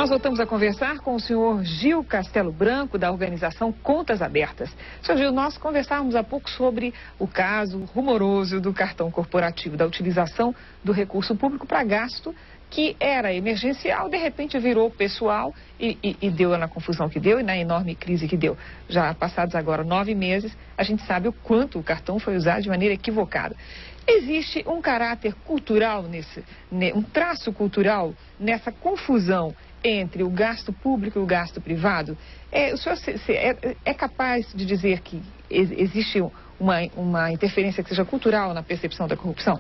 Nós voltamos a conversar com o senhor Gil Castelo Branco, da organização Contas Abertas. Senhor Gil, nós conversávamos há pouco sobre o caso rumoroso do cartão corporativo, da utilização do recurso público para gasto que era emergencial, de repente virou pessoal e deu na confusão que deu e na enorme crise que deu. Já passados agora 9 meses, a gente sabe o quanto o cartão foi usado de maneira equivocada. Existe um caráter cultural, um traço cultural nessa confusão entre o gasto público e o gasto privado? O senhor é capaz de dizer que existe uma interferência que seja cultural na percepção da corrupção?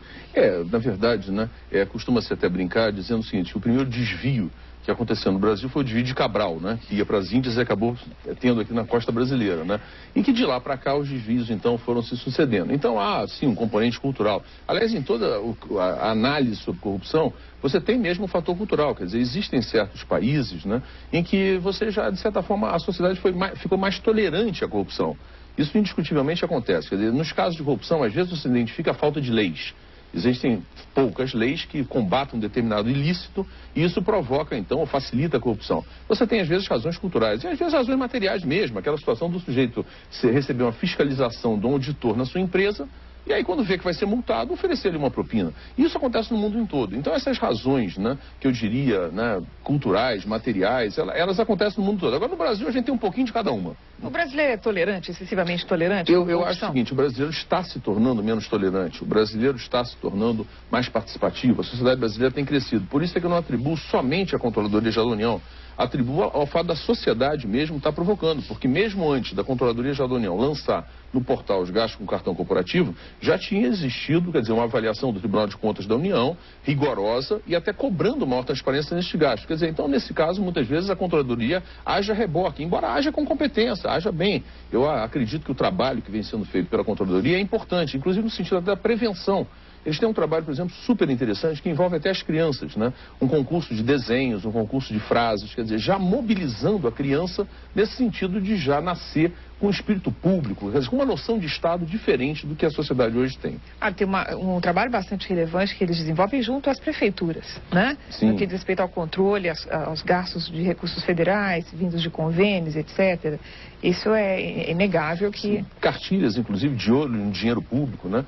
Na verdade, né, costuma-se até brincar dizendo o seguinte: o primeiro desvio que aconteceu no Brasil foi o desvio de Cabral, né, que ia para as Índias e acabou tendo aqui na costa brasileira, né, e que de lá para cá os desvios então foram se sucedendo. Então há sim um componente cultural. Aliás, em toda a análise sobre corrupção, você tem mesmo um fator cultural, quer dizer, existem certos países, né, em que você já, de certa forma, a sociedade ficou mais tolerante à corrupção. Isso indiscutivelmente acontece. Quer dizer, nos casos de corrupção, às vezes você identifica a falta de leis. Existem poucas leis que combatam um determinado ilícito e isso provoca, então, ou facilita a corrupção. Você tem, às vezes, razões culturais e, às vezes, razões materiais mesmo. Aquela situação do sujeito receber uma fiscalização de um auditor na sua empresa e aí, quando vê que vai ser multado, oferecer-lhe uma propina. Isso acontece no mundo em todo. Então, essas razões, né, que eu diria, né, culturais, materiais, elas acontecem no mundo todo. Agora, no Brasil, a gente tem um pouquinho de cada uma. O brasileiro é tolerante, excessivamente tolerante? Eu acho o seguinte: o brasileiro está se tornando menos tolerante. O brasileiro está se tornando mais participativo. A sociedade brasileira tem crescido. Por isso é que eu não atribuo somente à Controladoria Geral da União. Atribuo ao fato da sociedade mesmo estar provocando, porque mesmo antes da Controladoria Geral da União lançar no portal os gastos com cartão corporativo, já tinha existido, quer dizer, uma avaliação do Tribunal de Contas da União, rigorosa e até cobrando maior transparência neste gasto. Quer dizer, então, nesse caso, muitas vezes a Controladoria haja reboque, embora haja com competência, haja bem. Eu acredito que o trabalho que vem sendo feito pela Controladoria é importante, inclusive no sentido da prevenção. Eles têm um trabalho, por exemplo, super interessante, que envolve até as crianças, né? Um concurso de desenhos, um concurso de frases, quer dizer, já mobilizando a criança nesse sentido de já nascer com um espírito público, quer dizer, com uma noção de Estado diferente do que a sociedade hoje tem. Tem um trabalho bastante relevante que eles desenvolvem junto às prefeituras, né? Sim. No que diz respeito ao controle, aos gastos de recursos federais, vindos de convênios, etc. Isso é inegável que... Sim. Cartilhas, inclusive, de olho no dinheiro público, né?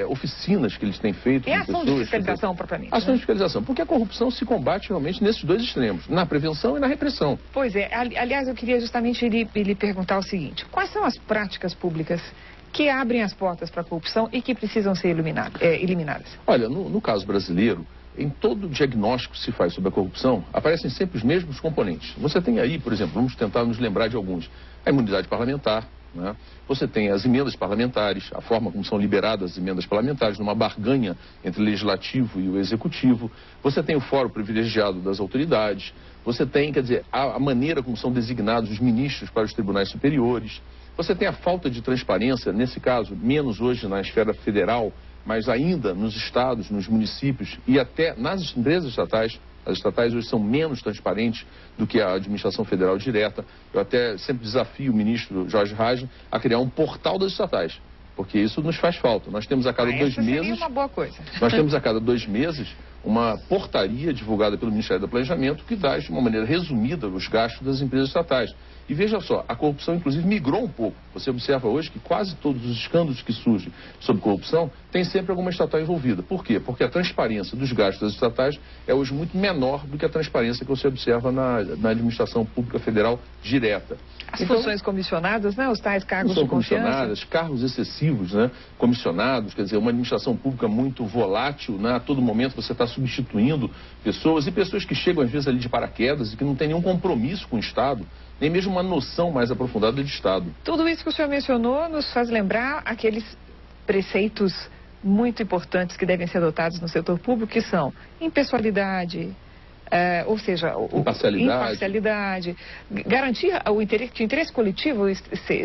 Oficinas que eles têm feito... É ação de fiscalização propriamente. Ação de fiscalização, porque a corrupção se combate realmente nesses dois extremos, na prevenção e na repressão. Pois é. Aliás, eu queria justamente lhe perguntar o seguinte: quais são as práticas públicas que abrem as portas para a corrupção e que precisam ser eliminadas? Olha, no caso brasileiro, em todo diagnóstico que se faz sobre a corrupção, aparecem sempre os mesmos componentes. Você tem aí, por exemplo, vamos tentar nos lembrar de alguns: a imunidade parlamentar, né? Você tem as emendas parlamentares, a forma como são liberadas as emendas parlamentares, numa barganha entre o legislativo e o executivo. Você tem o fórum privilegiado das autoridades. Você tem, quer dizer, a maneira como são designados os ministros para os tribunais superiores. Você tem a falta de transparência, nesse caso, menos hoje na esfera federal, mas ainda nos estados, nos municípios e até nas empresas estatais. As estatais hoje são menos transparentes do que a administração federal direta. Eu até sempre desafio o ministro Jorge Rajan a criar um portal das estatais, porque isso nos faz falta. Nós temos a cada 2 meses... seria uma boa coisa. Nós temos a cada 2 meses uma portaria divulgada pelo Ministério do Planejamento que dá, de uma maneira resumida, os gastos das empresas estatais. E veja só, a corrupção, inclusive, migrou um pouco. Você observa hoje que quase todos os escândalos que surgem sobre corrupção tem sempre alguma estatal envolvida. Por quê? Porque a transparência dos gastos das estatais é hoje muito menor do que a transparência que você observa na administração pública federal direta. As funções comissionadas, né? Os tais cargos de confiança. Comissionadas, cargos excessivos, né? Comissionados, quer dizer, uma administração pública muito volátil, né? A todo momento você está substituindo pessoas, e pessoas que chegam às vezes ali de paraquedas e que não têm nenhum compromisso com o Estado, nem mesmo uma noção mais aprofundada de Estado. Tudo isso que o senhor mencionou nos faz lembrar aqueles preceitos muito importantes que devem ser adotados no setor público, que são impessoalidade, ou seja, imparcialidade, garantir que o interesse coletivo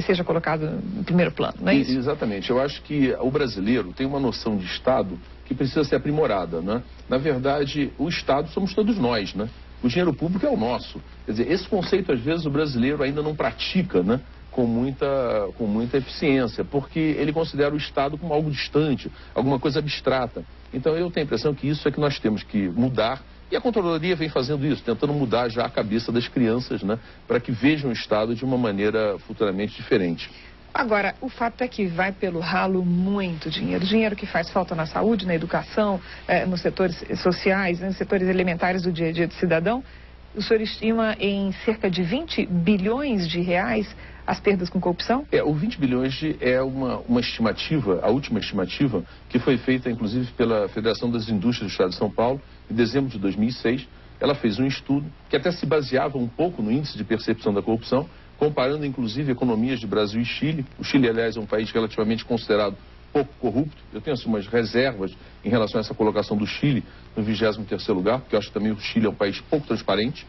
seja colocado em primeiro plano, não é isso? Exatamente. Eu acho que o brasileiro tem uma noção de Estado que precisa ser aprimorada, né? Na verdade, o Estado somos todos nós, né? O dinheiro público é o nosso. Quer dizer, esse conceito, às vezes, o brasileiro ainda não pratica, né? Com muita eficiência, porque ele considera o Estado como algo distante, alguma coisa abstrata. Então, eu tenho a impressão que isso é que nós temos que mudar E a controladoria vem fazendo isso, tentando mudar já a cabeça das crianças, né, para que vejam o Estado de uma maneira futuramente diferente. Agora, o fato é que vai pelo ralo muito dinheiro. Dinheiro que faz falta na saúde, na educação, nos setores sociais, nos setores elementares do dia a dia do cidadão. O senhor estima em cerca de 20 bilhões de reais as perdas com corrupção? O 20 bilhões é uma estimativa, a última estimativa, que foi feita inclusive pela Federação das Indústrias do Estado de São Paulo, em dezembro de 2006. Ela fez um estudo que até se baseava um pouco no índice de percepção da corrupção, comparando inclusive economias de Brasil e Chile. O Chile, aliás, é um país relativamente considerado pouco corrupto. Eu tenho assim, umas reservas em relação a essa colocação do Chile no 23º lugar, porque eu acho que também o Chile é um país pouco transparente.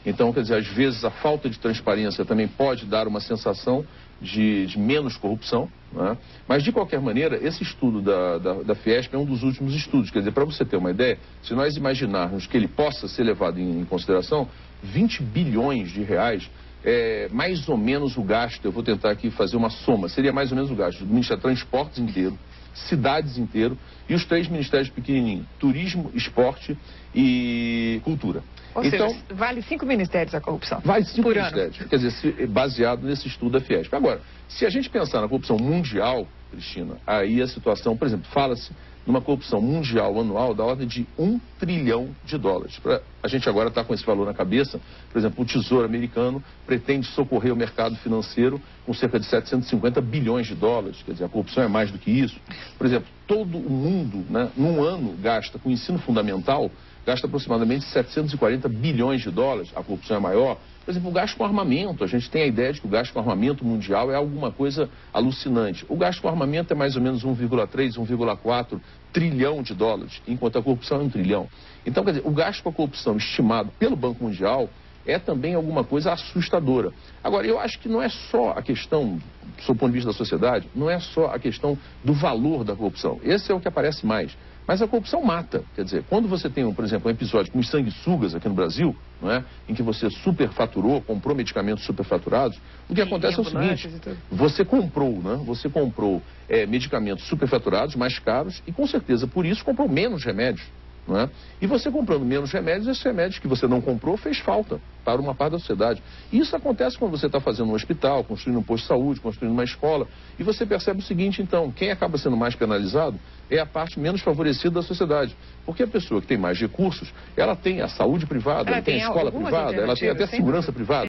Então, quer dizer, às vezes a falta de transparência também pode dar uma sensação de menos corrupção, né? Mas, de qualquer maneira, esse estudo da Fiesp é um dos últimos estudos. Quer dizer, para você ter uma ideia, se nós imaginarmos que ele possa ser levado em consideração, 20 bilhões de reais é mais ou menos o gasto. Eu vou tentar aqui fazer uma soma, seria mais ou menos o gasto do Ministério da Transportes inteiro, cidades inteiro e os 3 ministérios pequenininhos, turismo, esporte e cultura. Ou então, seja, vale 5 ministérios a corrupção. Vale 5 por ministérios, ano. quer dizer, baseado nesse estudo da Fiesp. Agora, se a gente pensar na corrupção mundial, Cristina, aí a situação, por exemplo, fala-se numa corrupção mundial anual da ordem de $1 trilhão. A gente agora está com esse valor na cabeça. Por exemplo, o Tesouro americano pretende socorrer o mercado financeiro com cerca de 750 bilhões de dólares. Quer dizer, a corrupção é mais do que isso. Por exemplo, todo o mundo, né, num ano, gasta com ensino fundamental, gasta aproximadamente 740 bilhões de dólares. A corrupção é maior. Por exemplo, o gasto com armamento. A gente tem a ideia de que o gasto com armamento mundial é alguma coisa alucinante. O gasto com armamento é mais ou menos 1,3, 1,4 trilhão de dólares, enquanto a corrupção é 1 trilhão. Então, quer dizer, o gasto com a corrupção estimado pelo Banco Mundial é também alguma coisa assustadora. Agora, eu acho que não é só a questão, do ponto de vista da sociedade, não é só a questão do valor da corrupção. Esse é o que aparece mais. Mas a corrupção mata. Quer dizer, quando você tem, por exemplo, um episódio como os sanguessugas aqui no Brasil, não é? Em que você superfaturou, comprou medicamentos superfaturados, o que acontece é o seguinte: você comprou, né? Você comprou medicamentos superfaturados, mais caros, e com certeza por isso comprou menos remédios. Não é? E você comprando menos remédios, esses remédios que você não comprou fez falta para uma parte da sociedade. Isso acontece quando você está fazendo um hospital, construindo um posto de saúde, construindo uma escola, e você percebe o seguinte, então, quem acaba sendo mais penalizado é a parte menos favorecida da sociedade. Porque a pessoa que tem mais recursos, ela tem a saúde privada, ela tem a escola privada, ela tem até a segurança privada.